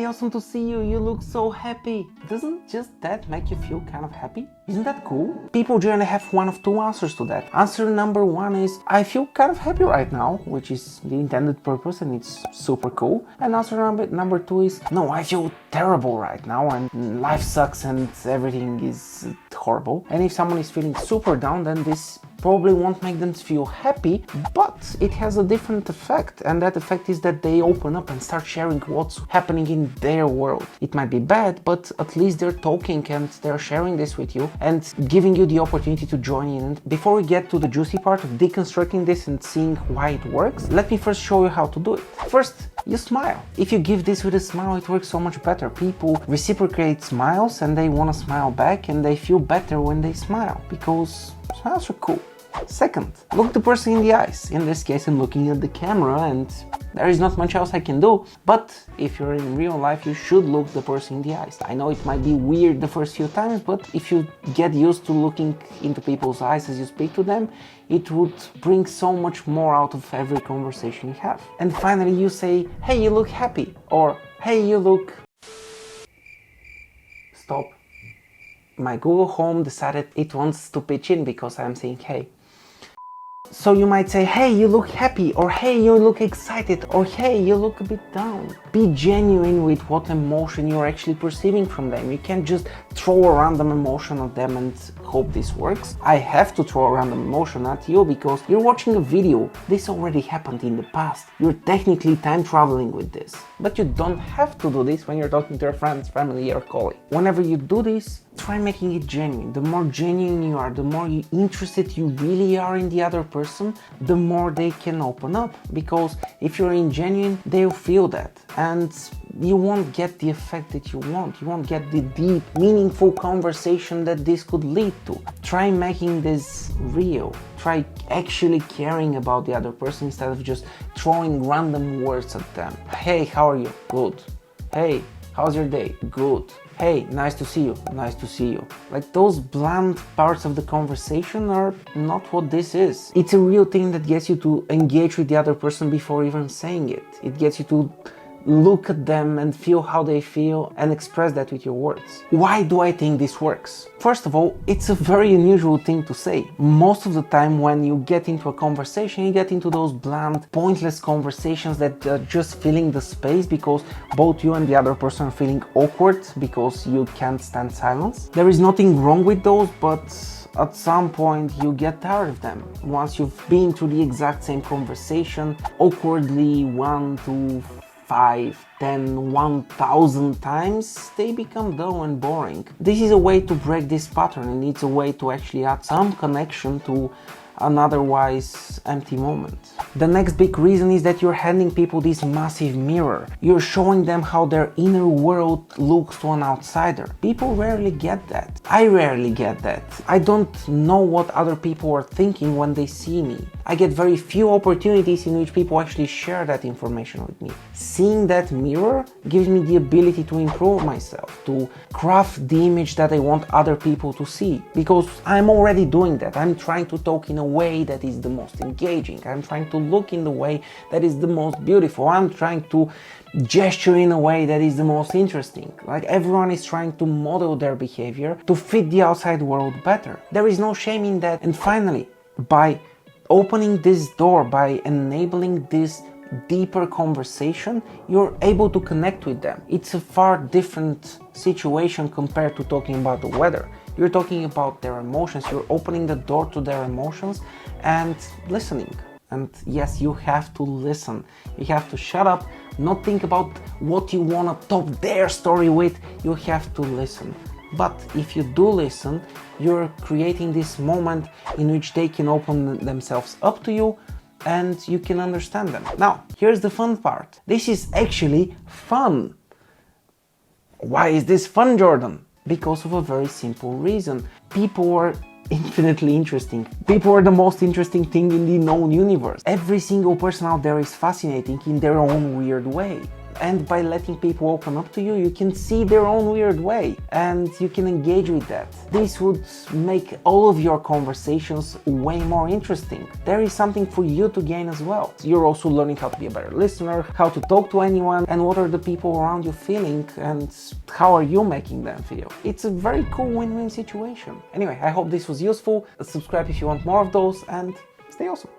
awesome to see you. You look so happy. Doesn't just that make you feel kind of happy? Isn't that cool? People generally have one of two answers to that. Answer number one is, I feel kind of happy right now, which is the intended purpose and it's super cool. And answer number two is, no, I feel terrible right now and life sucks and everything is horrible. And if someone is feeling super down, then this probably won't make them feel happy, but it has a different effect, and that effect is that they open up and start sharing what's happening in their world. It might be bad, but at least they're talking and they're sharing this with you and giving you the opportunity to join in. And before we get to the juicy part of deconstructing this and seeing why it works, let me first show you how to do it. First, you smile. If you give this with a smile, it works so much better. People reciprocate smiles and they want to smile back, and they feel better when they smile because smiles are cool. Second, look the person in the eyes. In this case, I'm looking at the camera and there is not much else I can do, but if you're in real life, you should look the person in the eyes. I know it might be weird the first few times, but if you get used to looking into people's eyes as you speak to them, it would bring so much more out of every conversation you have. And finally, you say, hey, you look happy, or hey, you look... Stop. My Google Home decided it wants to pitch in because I'm saying hey. So you might say, hey, you look happy, or hey, you look excited, or hey, you look a bit down. Be genuine with what emotion you're actually perceiving from them. You can't just throw a random emotion at them and hope this works. I have to throw a random emotion at you because you're watching a video. This already happened in the past. You're technically time traveling with this. But you don't have to do this when you're talking to your friends, family, or colleague. Whenever you do this, try making it genuine. The more genuine you are, the more interested you really are in the other person, the more they can open up. Because if you're ingenuine, they'll feel that. And you won't get the effect that you want. You won't get the deep, meaningful conversation that this could lead to. Try making this real. Try actually caring about the other person instead of just throwing random words at them. Hey, how are you? Good. Hey, how's your day? Good. Hey, nice to see you. Nice to see you. Like, those bland parts of the conversation are not what this is. It's a real thing that gets you to engage with the other person before even saying it. It gets you to look at them and feel how they feel and express that with your words. Why do I think this works? First of all, it's a very unusual thing to say. Most of the time when you get into a conversation, you get into those bland, pointless conversations that are just filling the space because both you and the other person are feeling awkward because you can't stand silence. There is nothing wrong with those, but at some point you get tired of them. Once you've been through the exact same conversation, awkwardly 1 to 5, 10, 1,000 times, they become dull and boring. This is a way to break this pattern, and it's a way to actually add some connection to an otherwise empty moment. The next big reason is that you're handing people this massive mirror. You're showing them how their inner world looks to an outsider. People rarely get that. I rarely get that. I don't know what other people are thinking when they see me. I get very few opportunities in which people actually share that information with me. Seeing that mirror gives me the ability to improve myself, to craft the image that I want other people to see. Because I'm already doing that. I'm trying to talk in a way that is the most engaging. I'm trying to look in the way that is the most beautiful. I'm trying to gesture in a way that is the most interesting. Like, everyone is trying to model their behavior to fit the outside world better. There is no shame in that. And finally, by opening this door, by enabling this deeper conversation, you're able to connect with them. It's a far different situation compared to talking about the weather. You're talking about their emotions, you're opening the door to their emotions and listening. And yes, you have to listen. You have to shut up, not think about what you want to top their story with. You have to listen. But if you do listen, you're creating this moment in which they can open themselves up to you and you can understand them. Now, here's the fun part. This is actually fun. Why is this fun, Jordan? Because of a very simple reason. People are infinitely interesting. People are the most interesting thing in the known universe. Every single person out there is fascinating in their own weird way. And by letting people open up to you, you can see their own weird way and you can engage with that. This would make all of your conversations way more interesting. There is something for you to gain as well. You're also learning how to be a better listener, how to talk to anyone, and what are the people around you feeling and how are you making them feel. It's a very cool win-win situation. Anyway, I hope this was useful. Subscribe if you want more of those and stay awesome.